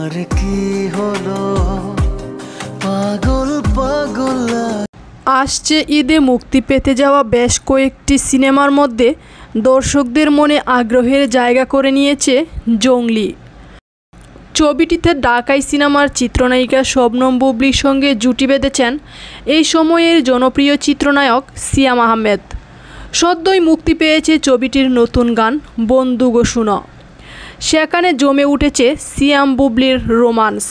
আমার কি হলো পাগল পাগল। আসছে ঈদে মুক্তি পেতে যাওয়া বেশ কয়েকটি সিনেমার মধ্যে দর্শকদের মনে আগ্রহের জায়গা করে নিয়েছে জঙ্গলি। ছবিটিতে ঢাকাই সিনেমার চিত্রনায়িকা শবনম বুবলির সঙ্গে জুটি বেঁধেছেন এই সময়ের জনপ্রিয় চিত্রনায়ক সিয়াম আহমেদ। সদ্যই মুক্তি পেয়েছে ছবিটির নতুন গান বন্ধু গো শুনো। সেখানে জমে উঠেছে সিয়াম বুবলির রোমান্স।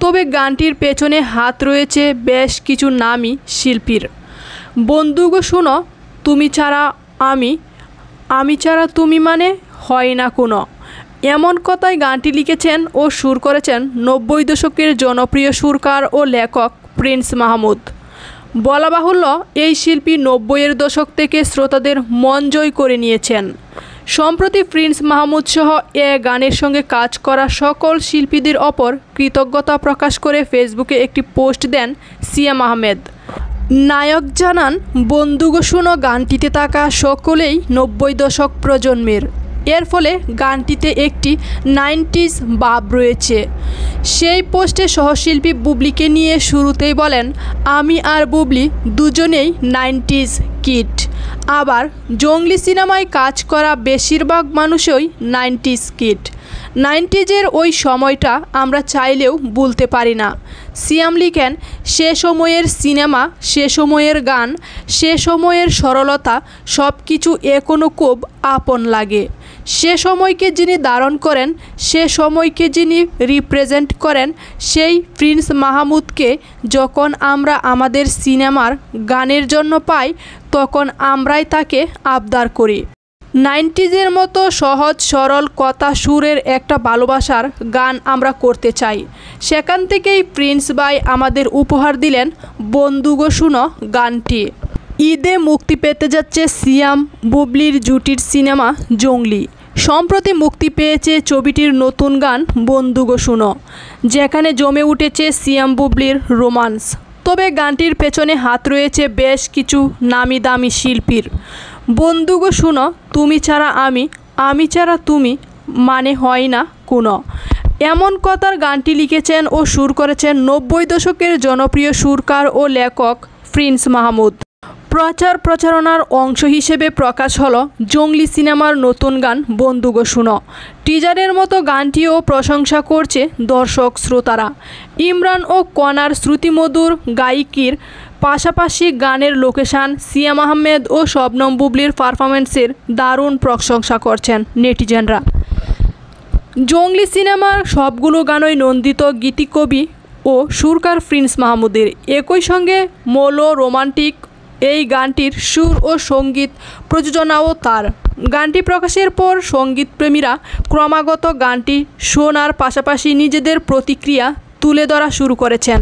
তবে গানটির পেছনে হাত রয়েছে বেশ কিছু নামী শিল্পীর। বন্ধু গো শুনো, তুমি ছাড়া আমি, আমি ছাড়া তুমি মানে হয় না কোনো, এমন কথায় গানটি লিখেছেন ও সুর করেছেন 90 দশকের জনপ্রিয় সুরকার ও লেখক প্রিন্স মাহমুদ। বলা বাহুল্য এই শিল্পী 90-এর দশক থেকে শ্রোতাদের মন জয় করে নিয়েছেন। সম্প্রতি প্রিন্স মাহমুদ সহ এ গানের সঙ্গে কাজ করা সকল শিল্পীদের ওপর কৃতজ্ঞতা প্রকাশ করে ফেসবুকে একটি পোস্ট দেন সিয়াম আহমেদ। নায়ক জানান, বন্ধু গো শুনো গানটিতে থাকা সকলেই 90 দশক প্রজন্মের। এর ফলে গানটিতে একটি 90s ভাব রয়েছে। সেই পোস্টে সহশিল্পী বুবলিকে নিয়ে শুরুতেই বলেন, আমি আর বুবলি দুজনেই 90s কিড। আবার জঙ্গলি সিনেমায় কাজ করা বেশিরভাগ মানুষই 90s কিড। 90s-এর ওই সময়টা আমরা চাইলেও ভুলতে পারি না। সিয়াম লিখেন, সে সময়ের সিনেমা, সে সময়ের গান, সে সময়ের সরলতা সব কিছু এখনও খুব আপন লাগে। সে সময়কে যিনি ধারণ করেন, সে সময়কে যিনি রিপ্রেজেন্ট করেন, সেই প্রিন্স মাহমুদকে যখন আমরা আমাদের সিনেমার গানের জন্য পাই, তখন আমরাই তাকে আবদার করি। 90s-এর মতো সহজ সরল কথা সুরের একটা ভালোবাসার গান আমরা করতে চাই। সেখান থেকেই প্রিন্স ভাই আমাদের উপহার দিলেন বন্ধু গো শুনো গানটি। ঈদে মুক্তি পেতে যাচ্ছে সিয়াম বুবলির জুটির সিনেমা জঙ্গলি। সম্প্রতি মুক্তি পেয়েছে ছবিটির নতুন গান বন্ধু গো শুনো, যেখানে জমে উঠেছে সিয়াম বুবলির রোমান্স। তবে গানটির পেছনে হাত রয়েছে বেশ কিছু নামি দামি শিল্পীর। বন্ধু গো শুনো, তুমি ছাড়া আমি, আমি ছাড়া তুমি মানে হয় না কোনো, এমন কথার গানটি লিখেছেন ও সুর করেছেন 90 দশকের জনপ্রিয় সুরকার ও লেখক প্রিন্স মাহমুদ। প্রচারণার অংশ হিসেবে প্রকাশ হলো জঙ্গলি সিনেমার নতুন গান বন্ধু গো শুনো। টিজারের মতো গানটিও প্রশংসা করছে দর্শক শ্রোতারা। ইমরান ও কনার শ্রুতিমধুর গায়িকীর পাশাপাশি গানের লোকেশান, সিয়াম আহমেদ ও শবনম বুবলির পারফরমেন্সের দারুণ প্রশংসা করছেন নেটিজেনরা। জঙ্গলি সিনেমার সবগুলো গানই নন্দিত গীতিকবি ও সুরকার প্রিন্স মাহমুদের। একই সঙ্গে মৌল রোমান্টিক এই গানটির সুর ও সঙ্গীত প্রযোজনাও তার। গানটি প্রকাশের পর সঙ্গীতপ্রেমীরা ক্রমাগত গানটি শোনার পাশাপাশি নিজেদের প্রতিক্রিয়া তুলে ধরা শুরু করেছেন।